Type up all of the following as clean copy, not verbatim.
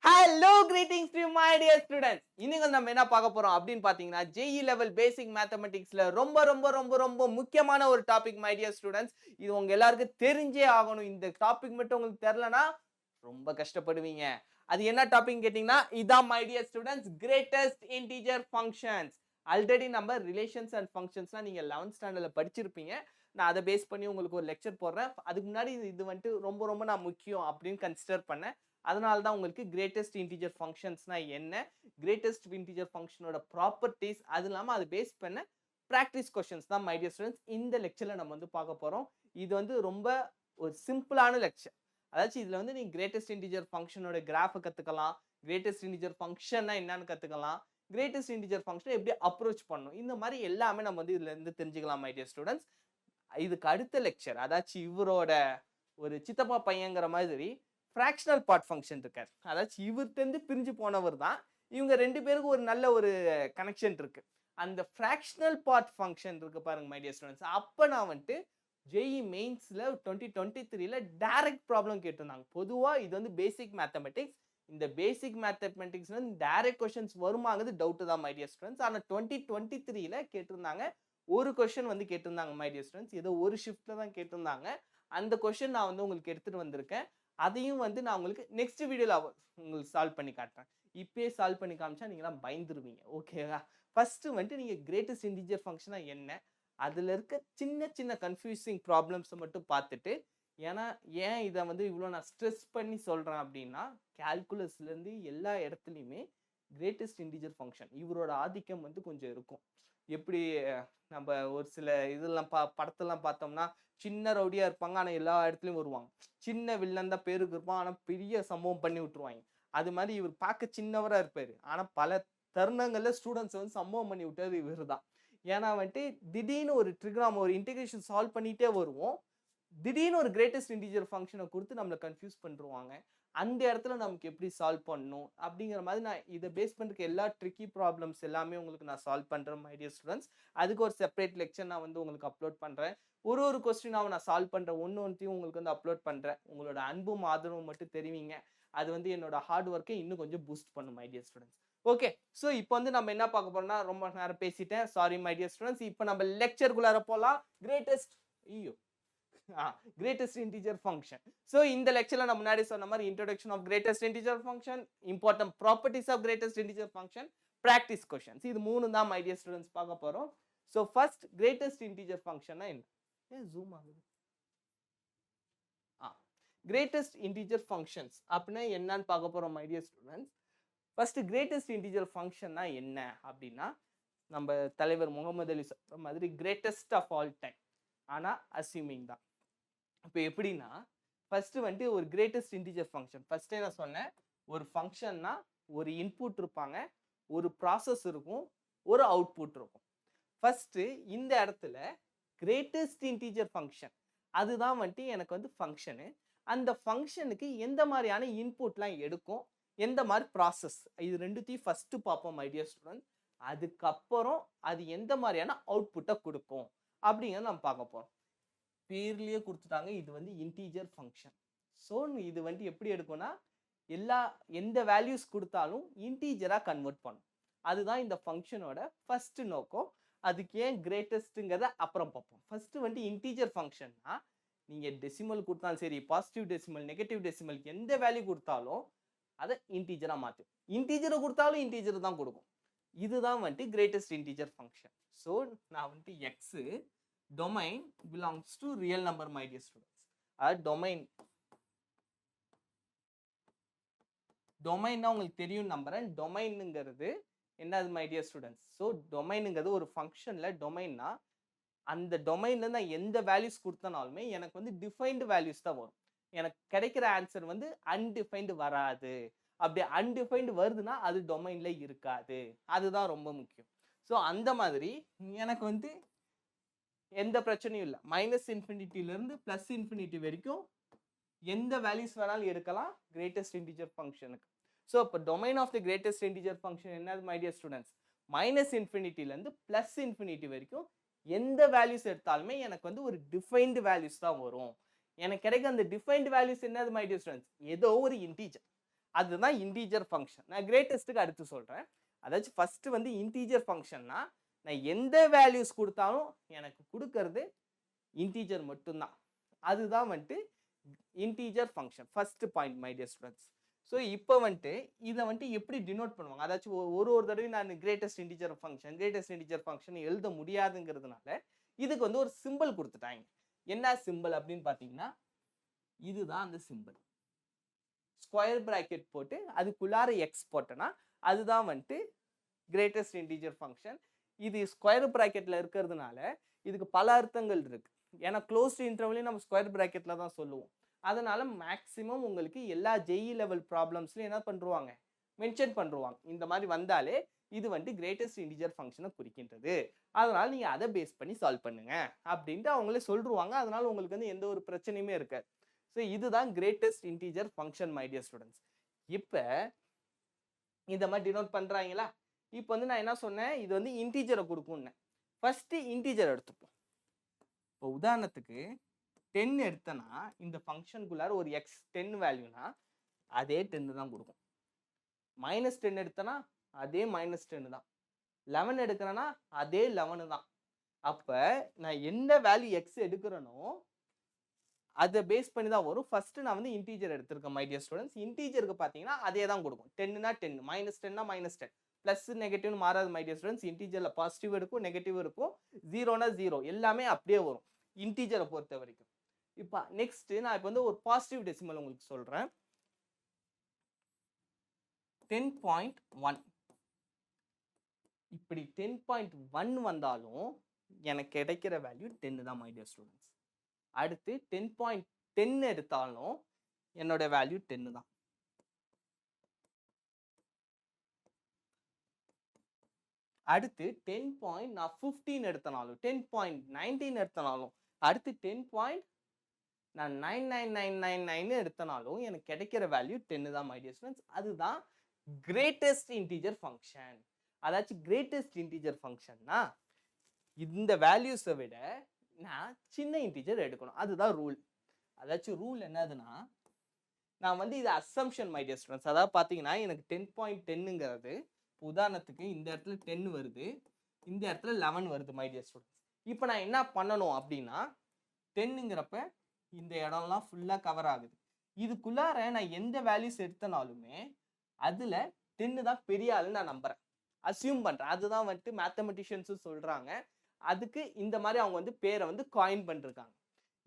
Hello, greetings to my dear students. இன்னைக்கு நம்ம என்ன பார்க்க போறோம் அப்படின்னு பாத்தீங்கன்னா JEE லெவல் பேசிக் மேத்தமெட்டிக்ஸ்ல ரொம்ப ரொம்ப ரொம்ப ரொம்ப முக்கியமான ஒரு டாபிக் my dear students. இது உங்க எல்லாருக்கும் தெரிஞ்சே ஆகணும். இந்த டாபிக் மட்டும் உங்களுக்கு தெரியலனா ரொம்ப கஷ்டப்படுவீங்க. அது என்ன டாபிக் கேட்டிங்கன்னா இதான் my dear students greatest integer functions. Already நம்ம ரிலேஷன்ஸ் அண்ட் ஃபங்க்ஷன்ஸ்லாம் நீங்க 11th ஸ்டாண்டர்ட்ல படிச்சிருப்பீங்க. நான் அதை பேஸ் பண்ணி உங்களுக்கு ஒரு லெக்சர் போடுறேன். அதுக்கு முன்னாடி இது வந்துட்டு ரொம்ப ரொம்ப நான் முக்கியம் அப்படின்னு கன்சிடர் பண்ணேன். அதனால தான் உங்களுக்கு கிரேட்டஸ்ட் இன்டிஜர் ஃபங்க்ஷன்ஸ்னா என்ன, கிரேட்டஸ்ட் இன்டிஜர் ஃபங்க்ஷனோட ப்ராப்பர்ட்டிஸ், அது இல்லாமல் அது பேஸ் பண்ண ப்ராக்டிஸ் கொஸ்டின்ஸ் தான் மை டியர் ஸ்டூடெண்ட்ஸ் இந்த லெக்சரில் நம்ம வந்து பார்க்க போகிறோம். இது வந்து ரொம்ப ஒரு சிம்பிளான லெக்சர். அதாச்சும் இதில் வந்து நீங்கள் கிரேட்டஸ்ட் இன்டிஜர் ஃபங்க்ஷனோட கிராஃபை கற்றுக்கலாம், கிரேட்டஸ்ட் இன்டிஜர் ஃபங்க்ஷன்னா என்னன்னு கற்றுக்கலாம், கிரேட்டஸ்ட் இன்டிஜர் ஃபங்க்ஷனை எப்படி அப்ரோச் பண்ணணும், இந்த மாதிரி எல்லாமே நம்ம வந்து இதில் இருந்து தெரிஞ்சுக்கலாம் மை டியர் ஸ்டூடெண்ட்ஸ். இதுக்கு அடுத்த லெக்சர் அதாச்சும் இவரோட ஒரு சித்தப்பா பையங்கிற மாதிரி ஃப்ராக்ஷனல் பார்ட் ஃபங்க்ஷன் இருக்கார். அதாச்சும் இவர்கிட்ட பிரிஞ்சு போனவர் தான். இவங்க ரெண்டு பேருக்கு ஒரு நல்ல ஒரு கனெக்ஷன் இருக்கு. அந்த ஃப்ராக்ஷனல் பார்ட் ஃபங்க்ஷன் இருக்கு பாருங்க மை டியர் ஸ்டூடெண்ட்ஸ். அப்போ நான் வந்துட்டு JEE மெயின்ஸில் 2023 டைரக்ட் ப்ராப்ளம் கேட்டிருந்தாங்க. பொதுவாக இது வந்து பேசிக் மேத்தமெட்டிக்ஸ். இந்த பேசிக் மேத்தமெட்டிக்ஸ் வந்து டைரக்ட் கொஸ்டின்ஸ் வருமாங்கிறது டவுட்டு தான் மை டியர் ஸ்டூடெண்ட்ஸ். ஆனால் 2023 கேட்டிருந்தாங்க. ஒரு கொஸ்டின் வந்து கேட்டிருந்தாங்க மை டியர் ஸ்டூடெண்ட்ஸ். ஏதோ ஒரு ஷிஃப்ட்ல தான் கேட்டிருந்தாங்க. அந்த கொஸ்டின் நான் வந்து உங்களுக்கு எடுத்துட்டு வந்திருக்கேன். அதையும் வந்து நான் உங்களுக்கு நெக்ஸ்ட் வீடியோல உங்களுக்கு சால்வ் பண்ணி காட்டுறேன். இப்பயே சால்வ் பண்ணி காமிச்சா நீங்களாம் பயந்துருவீங்க. ஓகேவா? ஃபர்ஸ்ட் வந்துட்டு நீங்க கிரேட்டஸ்ட் இன்டிஜர் ஃபங்க்ஷனா என்ன, அதுல இருக்க சின்ன சின்ன கன்ஃபியூசிங் ப்ராப்ளம்ஸை மட்டும் பார்த்துட்டு, ஏன்னா ஏன் இதை வந்து இவ்வளோ நான் ஸ்ட்ரெஸ் பண்ணி சொல்றேன் அப்படின்னா, கால்குலஸ்ல இருந்து எல்லா இடத்துலையுமே கிரேட்டஸ்ட் இன்டிஜர் ஃபங்க்ஷன் இவரோட ஆதிக்கம் வந்து கொஞ்சம் இருக்கும். எப்படி நம்ம ஒரு சில இதெல்லாம் படத்தெல்லாம் பார்த்தோம்னா சின்ன ரவுடியா இருப்பாங்க, ஆனா எல்லா இடத்துலயும் வருவாங்க. சின்ன வில்லன் தான் பேருக்கு இருப்பான், ஆனா பெரிய சம்பவம் பண்ணி விட்டுருவாங்க. அது மாதிரி இவர் பார்க்க சின்னவரா இருப்பாரு, ஆனா பல தருணங்கள்ல ஸ்டூடெண்ட்ஸ் வந்து சம்பவம் பண்ணி விட்டது இவர் தான். ஏன்னா வந்துட்டு திடீர்னு ஒரு ட்ரிக்ராம் ஒரு இன்டெகிரேஷன் சால்வ் பண்ணிட்டே வருவோம், திடீர்னு ஒரு கிரேட்டஸ்ட் இன்டிஜர் ஃபங்க்ஷனை கொடுத்து நம்மளை கன்ஃபியூஸ் பண்ணிருவாங்க. அந்த இடத்துல நமக்கு எப்படி சால்வ் பண்ணணும் அப்படிங்கிற மாதிரி நான் இதை பேஸ் பண்ணுறதுக்கு எல்லா ட்ரிக்கி ப்ராப்ளம்ஸ் எல்லாமே உங்களுக்கு நான் சால்வ் பண்ணுறேன் மை டியர் ஸ்டூடெண்ட்ஸ். அதுக்கு ஒரு செப்பரேட் லெக்சர் நான் வந்து உங்களுக்கு அப்லோட் பண்ணுறேன். ஒரு கொஸ்டினாவை நான் சால்வ் பண்ணுறேன், ஒன்றையும் உங்களுக்கு வந்து அப்லோட் பண்ணுறேன். உங்களோட அன்பும் ஆதரவும் மட்டும் தெரிவிங்க. அது வந்து என்னோட ஹார்ட் ஒர்க்கை இன்னும் கொஞ்சம் பூஸ்ட் பண்ணும் my dear students. Okay, so இப்போ வந்து நம்ம என்ன பார்க்க போறோம்னா, ரொம்ப நேரம் பேசிட்டேன், சாரி மை டியர் ஸ்டூடெண்ட்ஸ். இப்போ நம்ம லெக்சருக்குள்ளார போகலாம். Greatest integer function. ஸோ இந்த லெக்சர்ல நான் முன்னாடி சொன்ன மாதிரி introduction of greatest integer function, important properties of greatest integer function, practice questions, இது மூணு தான் மை டியர் ஸ்டூடெண்ட்ஸ் பார்க்க போறோம். ஸோ ஃபர்ஸ்ட் கிரேட்டஸ்ட் இன்டிஜர் ஃபங்க்ஷன்னா என்ன? ஜூம் ஆகுது. கிரேட்டஸ்ட் இன்டிஜர் ஃபங்க்ஷன்ஸ் அப்படின்னா என்னன்னு பார்க்க போறோம் my dear students. First greatest integer ஃபங்க்ஷன்னா என்ன அப்படின்னா, நம்ம தலைவர் முகமது அலி சொல்ற மாதிரி கிரேட்டஸ்ட் ஆஃப் ஆல் டைம், ஆனா அஸ்யூமிங் தான். இப்போ எப்படின்னா, ஃபர்ஸ்ட் வந்துட்டு ஒரு கிரேட்டஸ்ட் இன்டிஜர் ஃபங்க்ஷன் ஃபர்ஸ்டே நான் சொன்னேன். ஒரு ஃபங்க்ஷன்னா ஒரு இன்புட் இருப்பாங்க, ஒரு ப்ராசஸ் இருக்கும், ஒரு அவுட்புட் இருக்கும். ஃபர்ஸ்ட் இந்த இடத்துல கிரேட்டஸ்ட் இன்டிஜர் ஃபங்க்ஷன் அதுதான் வந்துட்டு எனக்கு வந்து ஃபங்க்ஷனு. அந்த ஃபங்க்ஷனுக்கு எந்த மாதிரியான இன்புட்லாம் எடுக்கும், எந்த மாதிரி ப்ராசஸ், இது ரெண்டுத்தையும் ஃபர்ஸ்ட் பார்ப்போம் மை டியர் ஸ்டூடெண்ட். அதுக்கப்புறம் அது எந்த மாதிரியான அவுட்புட்டை கொடுக்கும் அப்படிங்கிறத நம்ம பார்க்க போறோம். பேர்லயே கொடுத்துட்டாங்க, இது வந்து இன்டீஜர் ஃபங்க்ஷன். ஸோ இது வந்து எப்படி எடுக்கும்னா, எந்த வேல்யூஸ் கொடுத்தாலும் இன்டீஜரா கன்வெர்ட் பண்ணும். அதுதான் இந்த ஃபங்க்ஷனோட ஃபர்ஸ்ட் நோக்கம். அதுக்கு ஏன் கிரேட்டஸ்ட்ங்கிறத அப்புறம் பார்ப்போம். ஃபர்ஸ்ட் வந்து இன்டீஜர் ஃபங்க்ஷன்னா, நீங்க டெசிமல் கொடுத்தாலும் சரி, பாசிட்டிவ் டெசிமல், நெகட்டிவ் டெசிமல், எந்த வேல்யூ கொடுத்தாலும் அதை இன்டீஜரா மாற்றும். இன்டீஜரை கொடுத்தாலும் இன்டீஜர் தான் கொடுக்கும். இதுதான் வந்துட்டு கிரேட்டஸ்ட் இன்டீஜர் ஃபங்க்ஷன். ஸோ நான் வந்துட்டு X domain belongs to real number my dear students. domain உங்களுக்கு தெரியும் நம்புறேன். டொமைன்ங்கிறது என்னது மை டியர் ஸ்டூடெண்ட்ஸ்? ஸோ டொமைனுங்கிறது ஒரு ஃபங்க்ஷன்ல டொமைன்னா அந்த டொமைன்ல நான் எந்த வேல்யூஸ் கொடுத்தனாலுமே எனக்கு வந்து டிஃபைன்டு வேல்யூஸ் தான் வரும். எனக்கு கிடைக்கிற ஆன்சர் வந்து அன்டிஃபைன்டு வராது. அப்படி அன்டிஃபைன்டு வருதுன்னா அது டொமைன்ல இருக்காது. அதுதான் ரொம்ப முக்கியம். ஸோ அந்த மாதிரி எனக்கு வந்து எந்த பிரச்சனையும் இல்லை. மைனஸ் இன்ஃபினிட்டிலிருந்து பிளஸ் இன்ஃபினிட்டி வரைக்கும் எந்த வேல்யூஸ் வேணாலும் எடுக்கலாம் கிரேட்டஸ்ட் இன்டிஜர் ஃபங்க்ஷனுக்கு. ஸோ இப்போ domain of the greatest integer function என்னது மை டியர் ஸ்டூடெண்ட்ஸ்? மைனஸ் இன்ஃபினிட்டிலேருந்து பிளஸ் இன்ஃபினிட்டி வரைக்கும் எந்த வேல்யூஸ் எடுத்தாலுமே எனக்கு வந்து ஒரு டிஃபைன்டு வேல்யூஸ் தான் வரும். எனக்கு கிடைக்க அந்த டிஃபைன்டு வேல்யூஸ் என்னது மை டியர் ஸ்டூடெண்ட்ஸ்? ஏதோ ஒரு இன்டீஜர். அதுதான் இன்டீஜர் ஃபங்க்ஷன். நான் கிரேட்டஸ்ட்டுக்கு அடுத்து சொல்றேன். அதாச்சும் ஃபர்ஸ்ட் வந்து இன்டீஜர் ஃபங்க்ஷன்னா நான் எந்த வேல்யூஸ் கொடுத்தாலும் எனக்கு கொடுக்கறது இன்டீஜர் மட்டும்தான். அதுதான் வந்துட்டு integer function. First point my dear students. So இப்போ வந்துட்டு இதை வந்துட்டு எப்படி டினோட் பண்ணுவாங்க, அதாச்சும் ஒரு தடவையும் நான் கிரேட்டஸ்ட் இன்டீஜர் ஃபங்க்ஷன் எழுத முடியாதுங்கிறதுனால இதுக்கு வந்து ஒரு சிம்பிள் கொடுத்துட்டாங்க. என்ன சிம்பிள் அப்படின்னு பார்த்தீங்கன்னா இதுதான் அந்த சிம்பிள். ஸ்கொயர் பிராக்கெட் போட்டு அதுக்குள்ளார எக்ஸ் போட்டேன்னா அதுதான் வந்துட்டு கிரேட்டஸ்ட் இன்டீஜர் ஃபங்க்ஷன். இது ஸ்கொயர் பிராக்கெட்ல இருக்கிறதுனால இதுக்கு பல அர்த்தங்கள் இருக்கு. ஏன்னா க்ளோஸ்ட் இன்டர்வலையும் நம்ம ஸ்கொயர் பிராக்கெட்ல தான் சொல்லுவோம். அதனால மேக்சிமம் உங்களுக்கு எல்லா ஜேஇ லெவல் ப்ராப்ளம்ஸ்லையும் என்ன பண்ணுவாங்க, மென்ஷன் பண்ணுவாங்க. இந்த மாதிரி வந்தாலே இது வந்துட்டு கிரேட்டஸ்ட் இன்டீஜர் ஃபங்க்ஷனை குறிக்கின்றது, அதனால நீங்க அதை பேஸ் பண்ணி சால்வ் பண்ணுங்க அப்படின்ட்டு அவங்களே சொல்லிடுவாங்க. அதனால உங்களுக்கு வந்து எந்த ஒரு பிரச்சனையுமே இருக்காது. ஸோ இதுதான் greatest integer function my dear students. இப்போ இந்த மாதிரி டினோட் பண்றாங்களா? இப்போ வந்து நான் என்ன சொன்னேன், இது வந்து இன்டீஜரை கொடுக்கும்னு. ஃபர்ஸ்ட் இன்டீஜர் எடுத்துப்போம். இப்போ உதாரணத்துக்கு 10 எடுத்தனா இந்த ஃபங்க்ஷனுக்குள்ளார ஒரு எக்ஸ் 10 வேல்யூனா அதே 10 தான் கொடுக்கும். -10 எடுத்தனா அதே -10 தான். 11 எடுக்கிறேன்னா அதே 11 தான். அப்ப நான் எந்த வேல்யூ எக்ஸ் எடுக்கிறேனோ அதை பேஸ் பண்ணி தான் வரும். ஃபர்ஸ்ட் நான் வந்து இன்டீஜர் எடுத்திருக்கேன் மை டியர் ஸ்டூடெண்ட்ஸ். இன்டீஜருக்கு பார்த்தீங்கன்னா அதே தான் கொடுக்கும். 10னா 10, -10னா -10, பிளஸ் நெகட்டிவ்னு மாறாது மை டியர் ஸ்டூடெண்ட்ஸ். இன்டீஜர்ல பாசிட்டிவ் இருக்கும், நெகட்டிவ் இருக்கும், 0னா 0, எல்லாமே அப்படியே வரும் இன்டீஜரை பொறுத்த வரைக்கும். இப்போ நெக்ஸ்ட் நான் இப்போ வந்து ஒரு பாசிட்டிவ் டெசிமல் உங்களுக்கு சொல்றேன். 10.1 இப்படி 10.1 வந்தாலும் எனக்கு கிடைக்கிற வேல்யூ 10 தான் மை டியர் ஸ்டூடெண்ட்ஸ். அடுத்து 10.10 எடுத்தாலும் என்னோட வேல்யூ 10 தான். அடுத்து 10.15 எடுத்தனாலும் 10.19 எடுத்தனாலும் அடுத்து 10.99999 எடுத்தனாலும் எனக்கு கிடைக்கிற வேல்யூ 10 தான் மை டியர் ஸ்டூடெண்ட்ஸ். அதுதான் கிரேட்டஸ்ட் இன்டீஜர் ஃபங்க்ஷன். அதாச்சும் கிரேட்டஸ்ட் இன்டீஜர் ஃபங்க்ஷன்னா இந்த வேல்யூஸை விட நான் சின்ன இன்டீஜர் எடுக்கணும். அதுதான் ரூல். அதாச்சும் ரூல் என்னதுன்னா, நான் வந்து இது அசம்ஷன் மை டியர் ஸ்டூடெண்ட்ஸ். அதாவது பார்த்தீங்கன்னா எனக்கு 10.10ங்கிறது உதாரணத்துக்கு இந்த இடத்துல 10 வருது, இந்த இடத்துல 11 வருது மை டியர் ஸ்டூடெண்ட்ஸ். இப்போ நான் என்ன பண்ணணும் அப்படின்னா 10ங்கிறப்ப இந்த இடம்லாம் ஃபுல்லாக கவர் ஆகுது. இதுக்குள்ளார நான் எந்த வேல்யூஸ் எடுத்தனாலுமே அதில் 10 தான் பெரிய ஆளுன்னு நான் நம்புறேன், அசியூம் பண்ணுறேன். அதுதான் வந்துட்டு மேத்தமெட்டிஷியன்ஸும் சொல்கிறாங்க. அதுக்கு இந்த மாதிரி அவங்க வந்து பேரை வந்து காயின் பண்ணிருக்காங்க.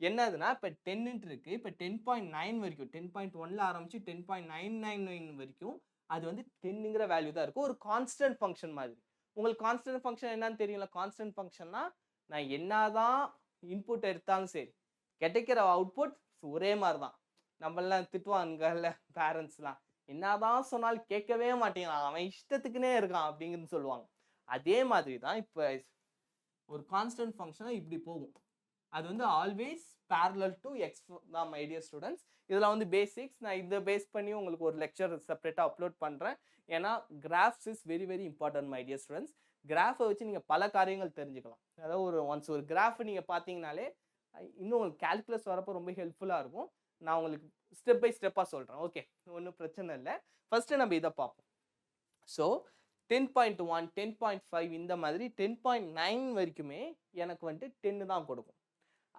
என்னதுன்னா இப்போ 10 இருக்கு, இப்போ 10.9 வரைக்கும் 10.1ல ஆரம்பிச்சு 10.999 வரைக்கும் அது வந்து 10ங்கிற வேல்யூ தான் இருக்கும். ஒரு கான்ஸ்டன்ட் ஃபங்க்ஷன் மாதிரி. உங்களுக்கு கான்ஸ்டன்ட் ஃபங்க்ஷன் என்னன்னு தெரியல. கான்ஸ்டன்ட் ஃபங்க்ஷன்னா நான் என்னதான் இன்புட் எடுத்தாலும் சரி கிடைக்கிற அவுட்புட் ஒரே மாதிரி தான். நம்மளாம் திட்டுவாங்கல்ல பேரண்ட்ஸ்லாம், என்னதான் சொன்னாலும் கேட்கவே மாட்டேங்கிறான், அவன் இஷ்டத்துக்குனே இருக்கான் அப்படிங்கிறது சொல்லுவாங்க. அதே மாதிரி தான் இப்போ ஒரு கான்ஸ்டன்ட் ஃபங்க்ஷனா இப்படி போகும். அது வந்து ஆல்வேஸ் பேரலல் டு எக்ஸ் தான் மை டியர் ஸ்டூடெண்ட்ஸ். இதெல்லாம் வந்து பேசிக்ஸ். நான் இதை பேஸ் பண்ணி உங்களுக்கு ஒரு லெக்சர் செப்பரேட்டாக அப்லோட் பண்ணுறேன். ஏன்னா graphs is very very important my dear students. கிராஃபை வச்சு நீங்கள் பல காரியங்கள் தெரிஞ்சுக்கலாம். அதாவது ஒன்ஸ் ஒரு கிராஃப் நீங்கள் பார்த்தீங்கனாலே இன்னும் உங்களுக்கு கால்குலஸ் வரப்போ ரொம்ப ஹெல்ப்ஃபுல்லாக இருக்கும். நான் உங்களுக்கு ஸ்டெப் பை ஸ்டெப்பாக சொல்கிறேன். ஓகே, ஒன்றும் பிரச்சனை இல்லை. ஃபர்ஸ்ட்டு நம்ம இதை பார்ப்போம். ஸோ 10.1, 10.5 இந்த மாதிரி 10.9 வரைக்குமே எனக்கு வந்துட்டு 10 தான் கொடுக்கும்.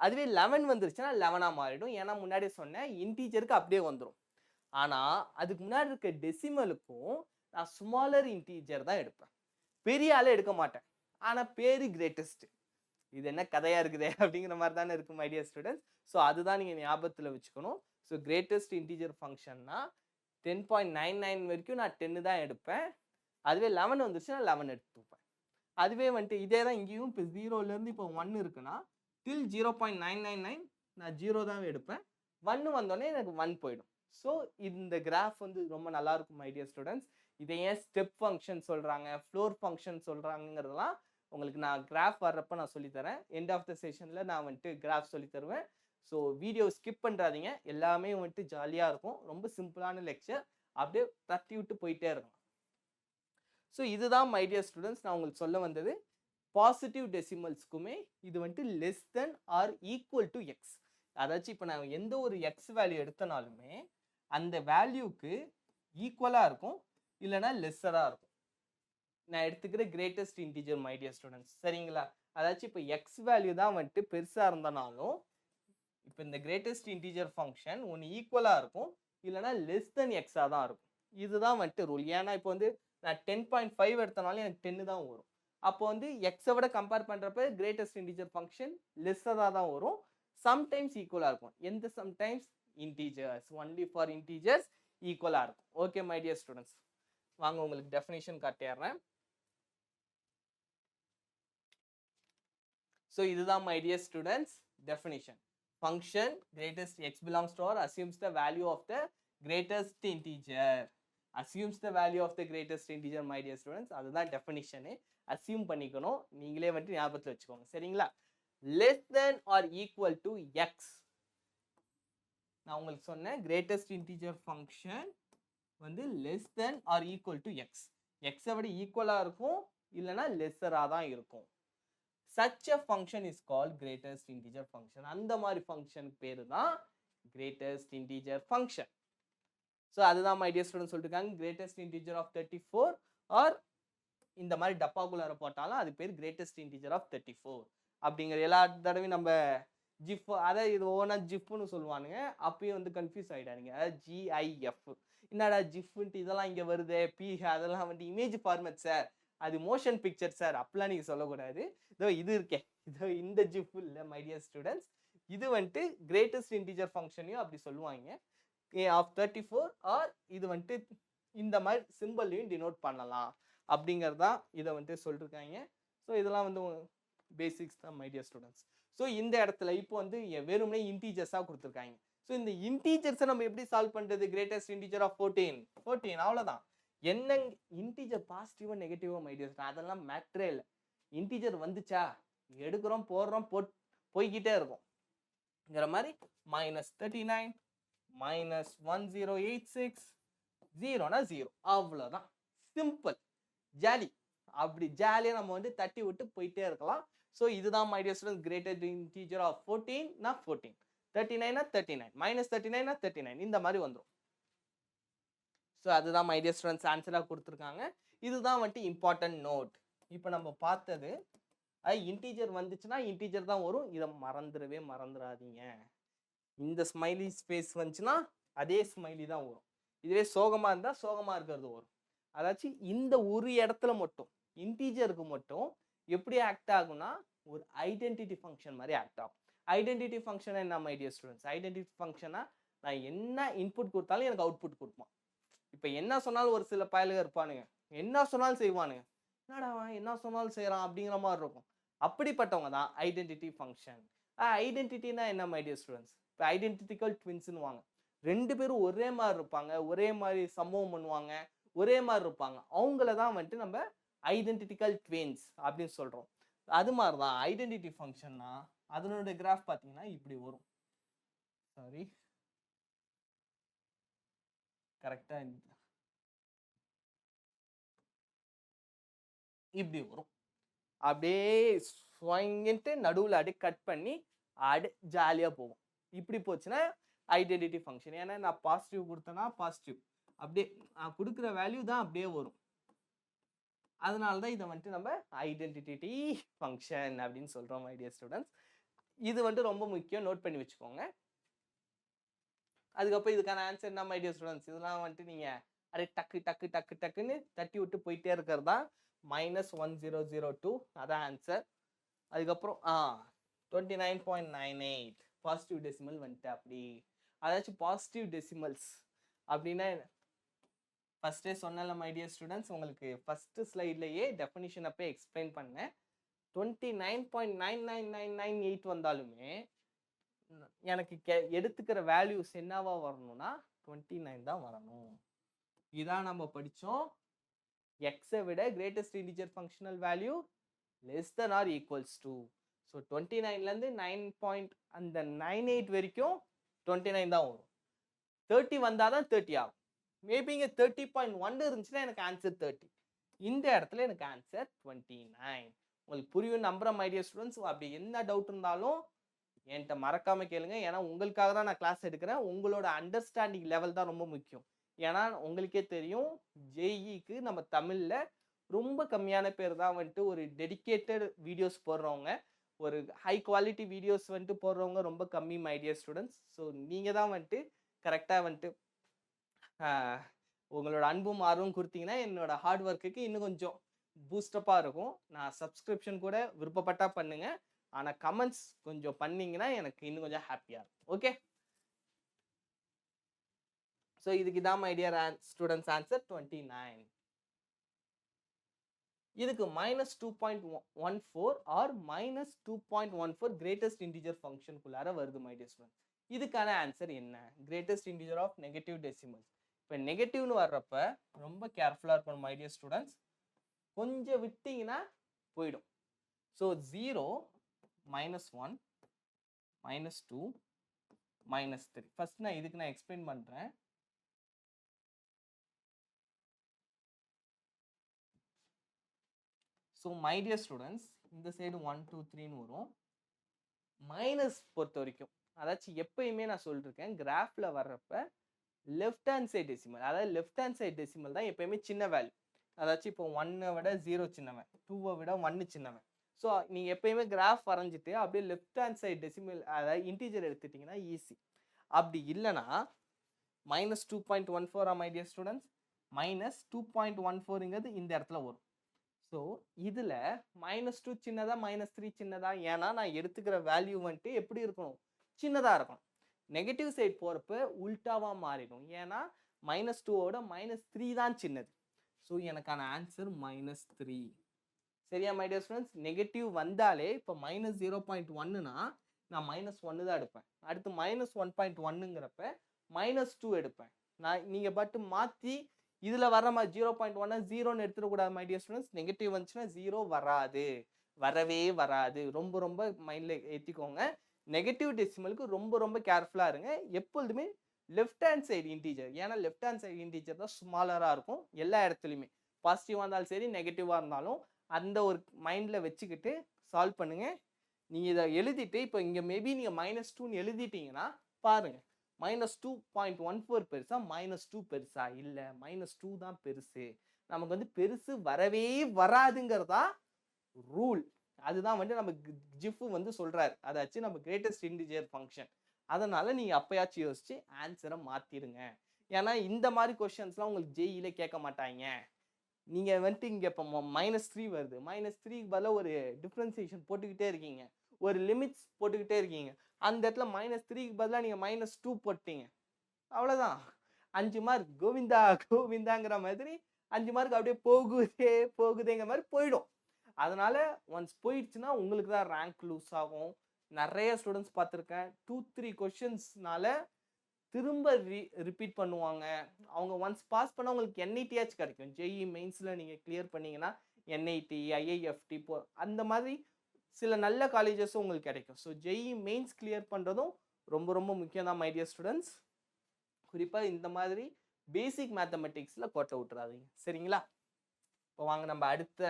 அதுவே 11 வந்துருச்சுன்னா 11ஆ மாறிடும். ஏன்னா முன்னாடியே சொன்னேன் இன்டீஜருக்கு அப்படியே வந்துடும். ஆனால் அதுக்கு முன்னாடி இருக்க டெசிமலுக்கும் நான் ஸ்மாலர் இன்டீஜர் தான் எடுப்பேன், பெரிய ஆளே எடுக்க மாட்டேன். ஆனால் பேரு கிரேட்டஸ்ட். இது என்ன கதையா இருக்குதே அப்படிங்கிற மாதிரி தானே இருக்கும் மை டியர் ஸ்டூடெண்ட்ஸ். ஸோ அதுதான் நீங்கள் ஞாபகத்தில் வச்சுக்கணும். ஸோ கிரேட்டஸ்ட் இன்டீஜர் ஃபங்க்ஷன்னா 10.99 வரைக்கும் நான் 10 தான் எடுப்பேன். அதுவே 11 வந்துருச்சுன்னா 11 எடுத்துப்பேன். அதுவே வந்துட்டு இதே தான் இங்கேயும் இப்போ 0லேருந்து இப்போ 1 இருக்குன்னா till 0.999 நான் 0 தான் எடுப்பேன். 1 வந்தோடனே எனக்கு 1 போயிடும். ஸோ இந்த கிராஃப் வந்து ரொம்ப நல்லா இருக்கும் மை டியர் ஸ்டூடெண்ட்ஸ். இதை ஏன் ஸ்டெப் ஃபங்க்ஷன் சொல்கிறாங்க, ஃப்ளோர் ஃபங்க்ஷன் சொல்கிறாங்கிறதெல்லாம் உங்களுக்கு நான் கிராஃப் வர்றப்ப நான் சொல்லித்தரேன். எண்ட் ஆஃப் த செஷனில் நான் வந்துட்டு கிராஃப் சொல்லி தருவேன். ஸோ வீடியோ ஸ்கிப் பண்ணுறாதீங்க, எல்லாமே வந்துட்டு ஜாலியாக இருக்கும். ரொம்ப சிம்பிளான லெக்சர், அப்படியே தட்டி விட்டு போயிட்டே இருக்கும். ஸோ இதுதான் மை டியர் ஸ்டூடெண்ட்ஸ் நான் உங்களுக்கு சொல்ல வந்தது. பாசிட்டிவ் டெசிமல்ஸ்க்குமே இது வந்துட்டு less than or equal to x. அதாச்சும் இப்போ நான் எந்த ஒரு எக்ஸ் வேல்யூ எடுத்தனாலுமே அந்த வேல்யூக்கு ஈக்குவலா இருக்கும் இல்லைன்னா லெஸ்ஸரா இருக்கும். நான் எடுத்துக்கிற greatest integer my dear students, சரிங்களா? அதாச்சும் இப்போ எக்ஸ் வேல்யூ தான் வந்துட்டு பெருசா இருந்தனாலும் இப்போ இந்த கிரேட்டஸ்ட் இன்டிஜர் ஃபங்க்ஷன் ஒன்று ஈக்குவலா இருக்கும் இல்லைன்னா லெஸ் தென் எக்ஸா தான் இருக்கும். இதுதான் வந்துட்டு ரூல். ஏன்னா இப்போ வந்து நான் 10.5 எடுத்தனாலும் எனக்கு 10 தான் வரும். அப்போ வந்து எக்ஸை விட கம்பேர் பண்றப்ப கிரேட்டஸ்ட் இன்டிஜர் ஃபங்க்ஷன் லெஸ்ஸரா தான் வரும். சம்டைம்ஸ் ஈக்குவலா இருக்கும். எந்த sometimes? Integers, only for integers ஈக்குவலா இருக்கும். ஓகே மை டியர் ஸ்டூடெண்ட்ஸ், வாங்க உங்களுக்கு டெஃபினிஷன் காட்டிடுறேன். ஸோ இதுதான் my dear students definition. Function greatest x belongs to or assumes the value of the greatest integer. assumes the value of the greatest integer my dear students. அதுதான் டெஃபினிஷனு. Assume பண்ணிக்கணும், நீங்களே வந்துட்டு ஞாபகத்தில் வச்சுக்கோங்க, சரிங்களா? less than or equal to x. நான் உங்களுக்கு சொன்னேன் greatest integer function வந்து less than or equal to x. x விட ஈக்குவலா இருக்கும் இல்லைன்னா லெஸ்ஸரா தான் இருக்கும். such a function is called greatest integer function. அந்த மாதிரி ஃபங்க்ஷனுக்கு பேரு தான் greatest integer function. ஸோ அதுதான் மை டியர் ஸ்டூடெண்ட் சொல்லிருக்காங்க, greatest integer of 34 or இந்த மாதிரி டப்பாக்குள்ளார போட்டாலும் அது பேர் greatest integer of 34 அப்படிங்கிற. எல்லா தடவையும் நம்ம ஜிஃப், அதாவது இது ஒவ்வொன்றா ஜிஃப்னு சொல்லுவானுங்க, அப்பயும் வந்து கன்ஃபியூஸ் ஆகிடானுங்க. அதாவது ஜிஐஎஃப், என்னடா ஜிஃப்ன்ட்டு இதெல்லாம் இங்கே வருது, பி அதெல்லாம் வந்து இமேஜ் ஃபார்மேட் சார், அது மோஷன் பிக்சர் சார், அப்படிலாம் நீங்கள் சொல்லக்கூடாது. இதோ இது இருக்கே, இதோ இந்த ஜிஃப் இல்லை மை டியர் ஸ்டூடெண்ட்ஸ், இது வந்துட்டு கிரேட்டஸ்ட் இன்டிஜர் ஃபங்க்ஷனையும் அப்படி சொல்லுவாங்க ஆஃப் 34, ஆர் இது வந்துட்டு இந்த மாதிரி சிம்பிளையும் டினோட் பண்ணலாம் அப்படிங்கிறதான் இதை வந்துட்டு சொல்லிருக்காங்க. ஸோ இதெல்லாம் வந்து பேசிக்ஸ் தான் மை டியர் ஸ்டூடெண்ட்ஸ். ஸோ இந்த இடத்துல இப்போ வந்து வெறுமனே இன்டீஜர்ஸாக கொடுத்துருக்காங்க. ஸோ இந்த இன்டீஜர்ஸை நம்ம எப்படி சால்வ் பண்ணுறது? கிரேட்டஸ்ட் இன்டீஜர் ஆஃப் 14 அவ்வளோதான். என்ன இன்டீஜர் பாசிட்டிவோ நெகட்டிவோ மை டியர், அதெல்லாம் மேட்ரே இல்லை. இன்டீஜர் வந்துச்சா எடுக்கிறோம், போடுறோம், போய்கிட்டே இருக்கும். மாதிரி -39 -1086 0னா 0, அவ்வளோதான். Simple, jolly. அப்படி ஜாலியாக நம்ம வந்து தட்டி விட்டு போயிட்டே இருக்கலாம். ஸோ இதுதான் my dear students greatest integer of 14னா 14, 39னா 39, -39னா 39, இந்த மாதிரி வந்துடும். ஸோ அதுதான் மை டியர் ஸ்டூடெண்ட்ஸ் ஆன்சராக கொடுத்துருக்காங்க. இதுதான் வந்துட்டு இம்பார்ட்டன்ட் நோட். இப்போ நம்ம பார்த்தது இன்டீஜர் வந்துச்சுன்னா இன்டீஜர் தான் வரும், இதை மறந்துடாதீங்க. இந்த ஸ்மைலி ஸ்பேஸ் வந்துச்சுன்னா அதே ஸ்மைலி தான் வரும். இதுவே சோகமாக இருந்தால் சோகமாக இருக்கிறது வரும். அதாச்சும் இந்த ஒரு இடத்துல மட்டும் இன்டீஜருக்கு மட்டும் எப்படி ஆக்ட் ஆகும்னா ஒரு ஐடென்டிட்டி ஃபங்க்ஷன் மாதிரி ஆக்ட் ஆகும். ஐடென்டிட்டி ஃபங்க்ஷன் என்ன மை டியர் ஸ்டூடெண்ட்ஸ்? ஐடென்டிட்டி ஃபங்க்ஷனா நான் என்ன இன்புட் கொடுத்தாலும் எனக்கு அவுட்புட் கொடுப்பான். இப்போ என்ன சொன்னாலும் ஒரு சில பயலுக இருப்பானுங்க, என்ன சொன்னாலும் செய்வானுங்க, என்னடா என்ன சொன்னாலும் செய்யறான் அப்படிங்கிற மாதிரி இருக்கும். அப்படிப்பட்டவங்க தான் ஐடென்டிட்டி ஃபங்க்ஷன். ஐடென்டிட்டினா என்ன மை டியர் ஸ்டூடெண்ட்ஸ்? இப்போ ஐடென்டிட்டிக்கல் ட்வின்ஸ்னு வாங்க, ரெண்டு பேரும் ஒரே மாதிரி இருப்பாங்க, ஒரே மாதிரி சம்பவம் பண்ணுவாங்க, ஒரே மாதிரி இருப்பாங்க, அவங்கள தான் வந்துட்டு நம்ம ஐடென்டிட்டிக்கல் ட்வின்ஸ் அப்படின்னு சொல்றோம். அது மாதிரி தான் ஐடென்டிட்டி ஃபங்க்ஷன்னா அதனோட கிராஃப் பார்த்தீங்கன்னா இப்படி வரும். சாரி, கரெக்டா இப்படி வரும். அப்படியே ஸ்வைங்கிட்டு நடுவில் அப்படியே கட் பண்ணி அப்படியே ஜாலியாக போகும். இப்படி போச்சுன்னா ஐடென்டிட்டி ஃபங்க்ஷன். ஏன்னா நான் பாசிட்டிவ் கொடுத்தேன்னா பாசிட்டிவ், அப்படியே நான் கொடுக்குற வேல்யூ தான் அப்படியே வரும். அதனால தான் இதை வந்துட்டு நம்ம ஐடென்டிட்டி ஃபங்க்ஷன் அப்படின்னு சொல்கிறோம் மை டியர் ஸ்டூடெண்ட்ஸ். இது வந்துட்டு ரொம்ப முக்கியம், நோட் பண்ணி வச்சுக்கோங்க. அதுக்கப்புறம் இதுக்கான ஆன்சர் என்ன மை டியர் ஸ்டூடெண்ட்ஸ்? இதெல்லாம் வந்துட்டு நீங்கள் அப்படியே டக்கு டக்கு டக்கு டக்குன்னு தட்டி விட்டு போயிட்டே இருக்கிறது தான் -1002, அதான் ஆன்சர். அதுக்கப்புறம் 29.98 பாசிட்டிவ் டெசிமல் வந்துட்டு அப்படி. அதாச்சும் பாசிட்டிவ் டெசிமல்ஸ் அப்படின்னா ஃபர்ஸ்டே சொன்னல மை டியர் ஸ்டூடெண்ட்ஸ், உங்களுக்கு ஃபர்ஸ்ட் ஸ்லைட்லேயே டெஃபினிஷன் அப்போ எக்ஸ்பிளைன் பண்ணேன். 29.99998 வந்தாலுமே எனக்கு எடுத்துக்கிற வேல்யூஸ் என்னவா வரணும்னா 29 தான் வரணும். இதான் நம்ம படித்தோம். எக்ஸை விட கிரேட்டஸ்ட் இன்டிஜர் ஃபங்க்ஷனல் value less than or equals to. So 29லேருந்து 9.98 வரைக்கும் 29 தான் வரும். 30 வந்தால் தான் 30 ஆகும். மேபி இங்கே 30.1 இருந்துச்சுன்னா எனக்கு ஆன்சர் 30. இந்த இடத்துல எனக்கு ஆன்சர் 29. உங்களுக்கு புரியும் நம்புறேன் மை டியர் ஸ்டூடெண்ட்ஸ். அப்படி என்ன டவுட் இருந்தாலும் என்கிட்ட மறக்காம கேளுங்க. ஏன்னா உங்களுக்காக தான் நான் கிளாஸ் எடுக்கிறேன். உங்களோட அண்டர்ஸ்டாண்டிங் லெவல் தான் ரொம்ப முக்கியம். ஏன்னா உங்களுக்கே தெரியும் ஜேஇக்கு நம்ம தமிழ்ல ரொம்ப கம்மியான பேர் தான் வந்துட்டு ஒரு டெடிகேட்டட் வீடியோஸ் போடுறவங்க, ஒரு ஹை குவாலிட்டி வீடியோஸ் வந்துட்டு போடுறவங்க ரொம்ப கம்மி மை டியர் ஸ்டூடெண்ட்ஸ். ஸோ நீங்கள் தான் வந்துட்டு கரெக்டாக வந்துட்டு உங்களோட அன்பும் ஆர்வம் கொடுத்தீங்கன்னா என்னோட ஹார்ட் ஒர்க்குக்கு இன்னும் கொஞ்சம் பூஸ்டப்பாக இருக்கும். நான் சப்ஸ்கிரிப்ஷன் கூட விருப்பப்பட்டா பண்ணுங்க, ஆனால் கமெண்ட்ஸ் கொஞ்சம் பண்ணீங்கன்னா எனக்கு இன்னும் கொஞ்சம் ஹாப்பியாக இருக்கும். ஓகே, ஸோ இதுக்கு தான் மை டியர் ஸ்டூடெண்ட்ஸ் ஆன்சர் 29. இதுக்கு -2.14 ஆர் -2.14 கிரேட்டஸ்ட் இன்டிஜர் ஃபங்க்ஷனுக்குள்ளார வருது மை டியர் ஸ்டூடெண்ட்ஸ். இதுக்கான ஆன்சர் என்ன? Greatest integer of negative decimals. இப்போ நெகட்டிவ்னு வர்றப்ப ரொம்ப கேர்ஃபுல்லாக இருக்கணும் மை டியர் ஸ்டூடெண்ட்ஸ். கொஞ்சம் விட்டீங்கன்னா போயிடும். ஸோ 0, -1, -2, -3. ஃபர்ஸ்ட் நான் இதுக்கு நான் எக்ஸ்பிளைன் பண்ணுறேன். ஸோ மை டியர் ஸ்டூடெண்ட்ஸ், இந்த சைடு 1, 2, 3ன்னு வரும். மைனஸ் பொறுத்த வரைக்கும் அதாச்சும் எப்பயுமே நான் சொல்லிருக்கேன், கிராஃப்ல வர்றப்ப லெஃப்ட் ஹேண்ட் சைட் டெசிமல், அதாவது லெஃப்ட் ஹேண்ட் சைட் டெசிமல் தான் எப்பயுமே சின்ன வேல்யூ. அதாச்சும் இப்போ 1 விட 0 சின்னவன், 2 விட 1 சின்னவன். ஸோ நீங்கள் எப்பயுமே கிராஃப் வரைஞ்சிட்டு அப்படியே லெஃப்ட் ஹேண்ட் சைட் டெசிமல் அதாவது இன்டீஜர் எடுத்துட்டிங்கன்னா ஈஸி. அப்படி இல்லைன்னா -2.14 மை டியர் ஸ்டூடெண்ட்ஸ், -2.14ங்கிறது இந்த இடத்துல வரும். ஸோ இதில் -2 சின்னதா -3 சின்னதா, ஏன்னா நான் எடுத்துக்கிற வேல்யூ வந்துட்டு எப்படி இருக்கணும், சின்னதாக இருக்கணும். நெகட்டிவ் சைட் போகிறப்ப உல்டாவாக மாறிடும், ஏன்னா -2ஓட -3 தான் சின்னது. ஸோ எனக்கான ஆன்சர் -3. சரியா மை டியர் ஸ்டூடெண்ட்ஸ்? நெகட்டிவ் வந்தாலே இப்போ -0.1னா நான் -1 தான் எடுப்பேன். அடுத்து -1.1ங்கிறப்ப -2 எடுப்பேன். நீங்கள் பட்டு மாற்றி இதில் வர மாதிரி 0.1 0ன்னு எடுத்துடக்கூடாது மை டியர் ஸ்டூடெண்ட்ஸ். நெகட்டிவ் வந்துச்சுன்னா 0 வராது, வரவே வராது. ரொம்ப ரொம்ப மைண்டில் ஏற்றிக்கோங்க. நெகட்டிவ் டெசிமலுக்கு ரொம்ப ரொம்ப கேர்ஃபுல்லாக இருங்க. எப்பொழுதுமே லெஃப்ட் ஹேண்ட் சைடு இன்டீஜர், ஏன்னா லெஃப்ட் ஹேண்ட் சைடு இன்டீஜர் தான் ஸ்மாலராக இருக்கும் எல்லா இடத்துலையுமே. பாசிட்டிவாக இருந்தாலும் சரி, நெகட்டிவாக இருந்தாலும் அந்த ஒரு மைண்டில் வச்சுக்கிட்டு சால்வ் பண்ணுங்க. நீங்கள் இதை எழுதிட்டு இப்போ இங்கே மேபி நீங்கள் -2ன்னு எழுதிட்டீங்கன்னா பாருங்க, -2.14 பெருசா -2 பெருசா? இல்லை, -2 தான் பெருசு. நமக்கு வந்து பெருசு வரவே வராதுங்கிறதா ரூல். அதுதான் வந்து நம்ம ஜிஃப் வந்து சொல்றாரு, அதாச்சும் நம்ம கிரேட்டஸ்ட் இன்டிஜர் ஃபங்க்ஷன். அதனால நீங்க அப்பயாச்சும் யோசிச்சு ஆன்சரை மாத்திடுங்க. ஏன்னா இந்த மாதிரி கொஸ்டின்ஸ்லாம் உங்களுக்கு ஜேஇல கேட்க மாட்டாங்க. நீங்க வந்துட்டு இங்க இப்போ -3 வருது, -3க்கு பதிலாக ஒரு டிஃபரன்சியேஷன் போட்டுக்கிட்டே இருக்கீங்க, ஒரு லிமிட்ஸ் போட்டுக்கிட்டே இருக்கீங்க. அந்த இடத்துல -3க்கு பதிலாக நீங்க -2 போட்டீங்க, அவ்வளோதான். 5 மார்க் கோவிந்தா கோவிந்தாங்கிற மாதிரி 5 மார்க் அப்படியே போகுதேங்கிற மாதிரி போயிடும். அதனால ஒன்ஸ் போயிடுச்சுன்னா உங்களுக்கு தான் ரேங்க் லூஸ் ஆகும். நிறைய ஸ்டூடெண்ட்ஸ் பார்த்துருக்கேன், 2-3 கொஸ்டின்ஸ்னால திரும்ப ரிப்பீட் பண்ணுவாங்க. அவங்க ஒன்ஸ் பாஸ் பண்ணால் உங்களுக்கு NITயாச்சும் கிடைக்கும். ஜேஇ மெயின்ஸில் நீங்கள் கிளியர் பண்ணீங்கன்னா NIT, IIFT அந்த மாதிரி சில நல்ல காலேஜஸும் உங்களுக்கு கிடைக்கும். ஸோ ஜேஇ மெயின்ஸ் கிளியர் பண்ணுறதும் ரொம்ப ரொம்ப முக்கியம் தான் மை டியர் ஸ்டூடெண்ட்ஸ். குறிப்பாக இந்த மாதிரி பேசிக் மேத்தமெட்டிக்ஸில் கோட்டை விட்டுறாதீங்க, சரிங்களா? இப்போ வாங்க நம்ம அடுத்த